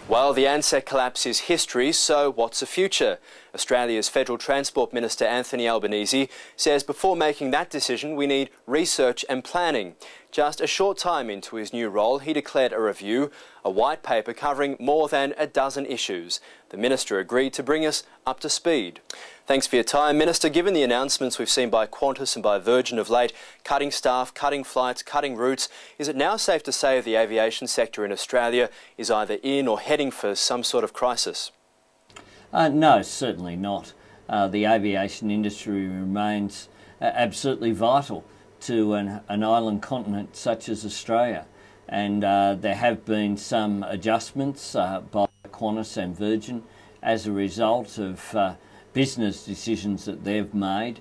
Well, the Ansett collapse is history, so what's the future? Australia's Federal Transport Minister Anthony Albanese says before making that decision we need research and planning. Just a short time into his new role, he declared a review, a white paper covering more than a dozen issues. The Minister agreed to bring us up to speed. Thanks for your time, Minister. Given the announcements we've seen by Qantas and by Virgin of late, cutting staff, cutting flights, cutting routes, is it now safe to say the aviation sector in Australia is either in or heading for some sort of crisis? No, certainly not. The aviation industry remains absolutely vital to an island continent such as Australia, and there have been some adjustments by Qantas and Virgin as a result of business decisions that they've made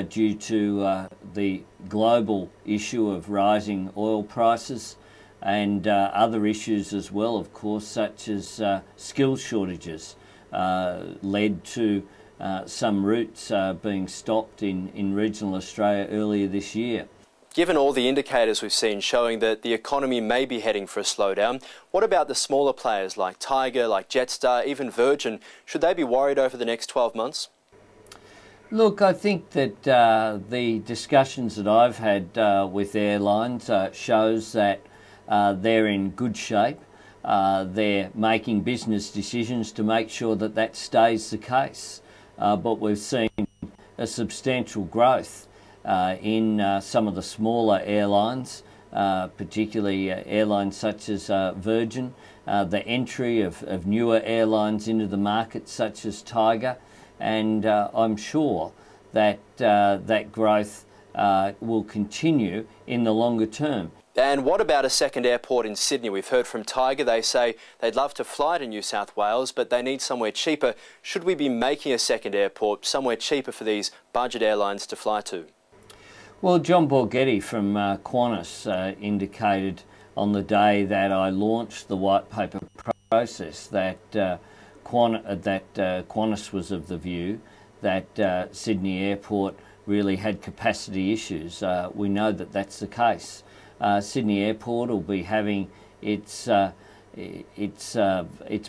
due to the global issue of rising oil prices and other issues as well, of course, such as skills shortages led to some routes being stopped in regional Australia earlier this year. Given all the indicators we've seen showing that the economy may be heading for a slowdown, what about the smaller players like Tiger, like Jetstar, even Virgin? Should they be worried over the next 12 months? Look, I think that the discussions that I've had with airlines shows that they're in good shape. They're making business decisions to make sure that that stays the case. But we've seen a substantial growth in some of the smaller airlines, particularly airlines such as Virgin, the entry of newer airlines into the market such as Tiger, and I'm sure that that growth will continue in the longer term. And what about a second airport in Sydney? We've heard from Tiger, they say they'd love to fly to New South Wales, but they need somewhere cheaper. Should we be making a second airport somewhere cheaper for these budget airlines to fly to? Well, John Borghetti from Qantas indicated on the day that I launched the white paper process that Qantas was of the view that Sydney Airport really had capacity issues. We know that that's the case. Sydney Airport will be having its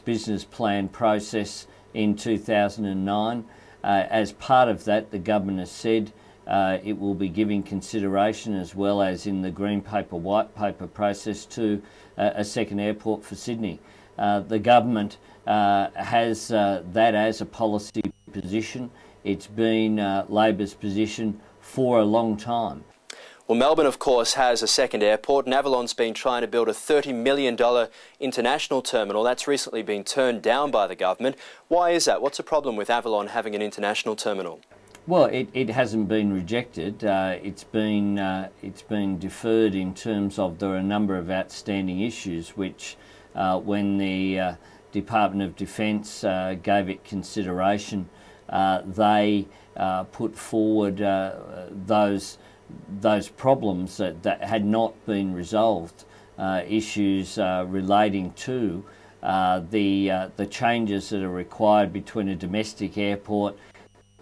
business plan process in 2009. As part of that, the government has said it will be giving consideration, as well as in the green paper, white paper process, to a second airport for Sydney. The government has that as a policy position. It's been Labor's position for a long time. Well, Melbourne, of course, has a second airport, and Avalon's been trying to build a $30 million international terminal. That's recently been turned down by the government. Why is that? What's the problem with Avalon having an international terminal? Well, it hasn't been rejected. It's been deferred in terms of there are a number of outstanding issues which, when the Department of Defence gave it consideration, they put forward those problems that had not been resolved, issues relating to the changes that are required between a domestic airport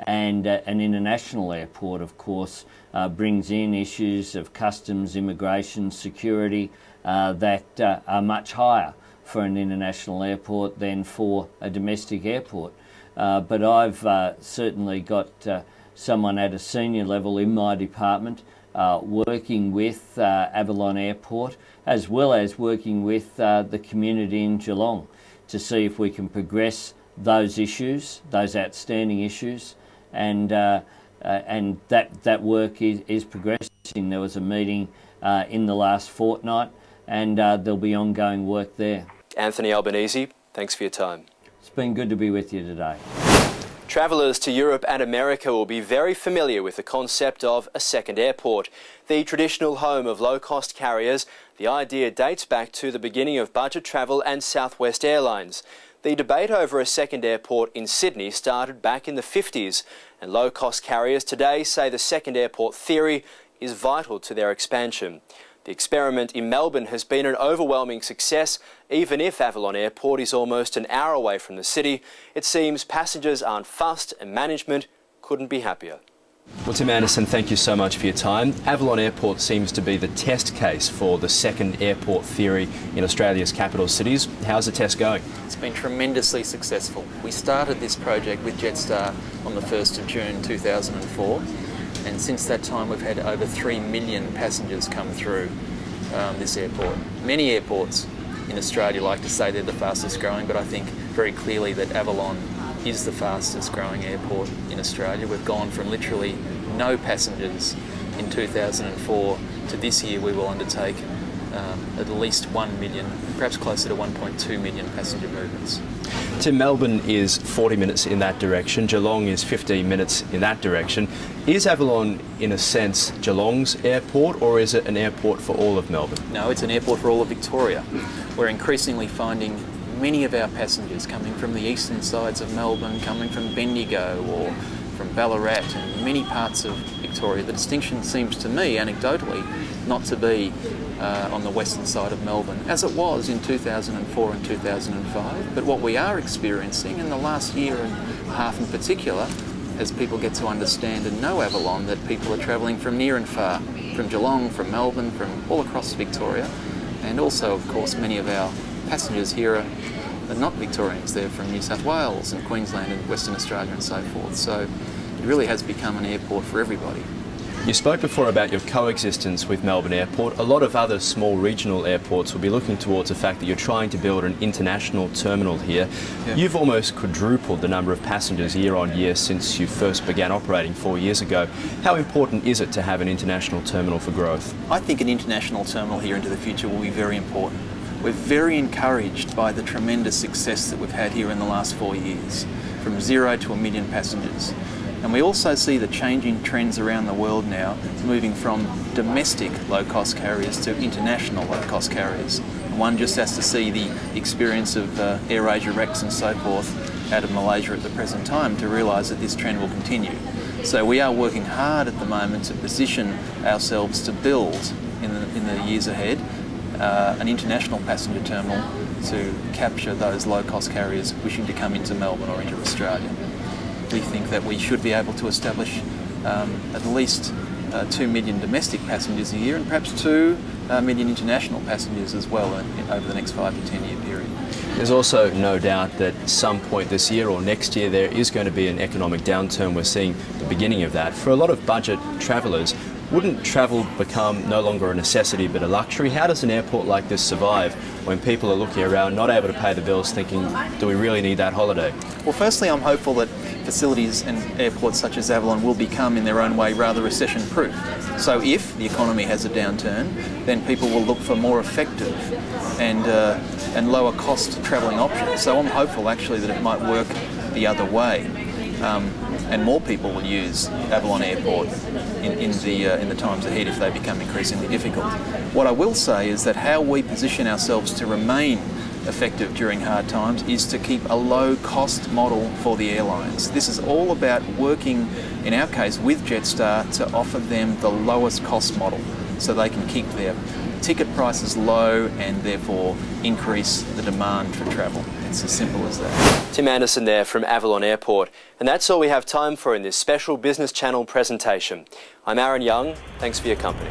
and an international airport. Of course, brings in issues of customs, immigration, security that are much higher for an international airport than for a domestic airport. But I've certainly got someone at a senior level in my department working with Avalon Airport, as well as working with the community in Geelong, to see if we can progress those issues, those outstanding issues, and that work is progressing. There was a meeting in the last fortnight, and there'll be ongoing work there. Anthony Albanese, thanks for your time. It's been good to be with you today. Travellers to Europe and America will be very familiar with the concept of a second airport. The traditional home of low-cost carriers, the idea dates back to the beginning of budget travel and Southwest Airlines. The debate over a second airport in Sydney started back in the 50s, and low-cost carriers today say the second airport theory is vital to their expansion. The experiment in Melbourne has been an overwhelming success. Even if Avalon Airport is almost an hour away from the city, it seems passengers aren't fussed and management couldn't be happier. Well, Tim Anderson, thank you so much for your time. Avalon Airport seems to be the test case for the second airport theory in Australia's capital cities. How's the test going? It's been tremendously successful. We started this project with Jetstar on the 1st of June 2004, and since that time we've had over 3 million passengers come through this airport. Many airports in Australia like to say they're the fastest growing, but I think very clearly that Avalon is the fastest growing airport in Australia. We've gone from literally no passengers in 2004 to this year we will undertake at least 1 million, perhaps closer to 1.2 million passenger movements. Tim, Melbourne is 40 minutes in that direction, Geelong is 15 minutes in that direction. Is Avalon, in a sense, Geelong's airport, or is it an airport for all of Melbourne? No, it's an airport for all of Victoria. We're increasingly finding many of our passengers coming from the eastern sides of Melbourne, coming from Bendigo or from Ballarat and many parts of Victoria. The distinction seems to me, anecdotally, not to be on the western side of Melbourne, as it was in 2004 and 2005. But what we are experiencing in the last year and a half in particular, as people get to understand and know Avalon, that people are travelling from near and far, from Geelong, from Melbourne, from all across Victoria, and also, of course, many of our passengers here are not Victorians. They're from New South Wales and Queensland and Western Australia and so forth. So it really has become an airport for everybody. You spoke before about your coexistence with Melbourne Airport. A lot of other small regional airports will be looking towards the fact that you're trying to build an international terminal here. Yeah. You've almost quadrupled the number of passengers year on year since you first began operating 4 years ago. How important is it to have an international terminal for growth? I think an international terminal here into the future will be very important. We're very encouraged by the tremendous success that we've had here in the last 4 years, from 0 to 1 million passengers. And we also see the changing trends around the world now, moving from domestic low-cost carriers to international low-cost carriers. And one just has to see the experience of AirAsia Rex and so forth out of Malaysia at the present time to realise that this trend will continue. So we are working hard at the moment to position ourselves to build in the years ahead an international passenger terminal to capture those low-cost carriers wishing to come into Melbourne or into Australia. We think that we should be able to establish at least 2 million domestic passengers a year and perhaps 2 million international passengers as well over the next 5 to 10 year period. There's also no doubt that at some point this year or next year there is going to be an economic downturn. We're seeing the beginning of that. For a lot of budget travellers, wouldn't travel become no longer a necessity but a luxury? How does an airport like this survive when people are looking around, not able to pay the bills, thinking, do we really need that holiday? Well, firstly, I'm hopeful that facilities and airports such as Avalon will become, in their own way, rather recession-proof. So if the economy has a downturn, then people will look for more effective and lower-cost travelling options. So I'm hopeful, actually, that it might work the other way. And more people will use Avalon Airport in the times ahead if they become increasingly difficult. What I will say is that how we position ourselves to remain effective during hard times is to keep a low-cost model for the airlines. This is all about working, in our case, with Jetstar to offer them the lowest cost model so they can keep their ticket prices low and therefore increase the demand for travel. It's as simple as that. Tim Anderson there from Avalon Airport. And that's all we have time for in this special Business Channel presentation. I'm Ahron Young. Thanks for your company.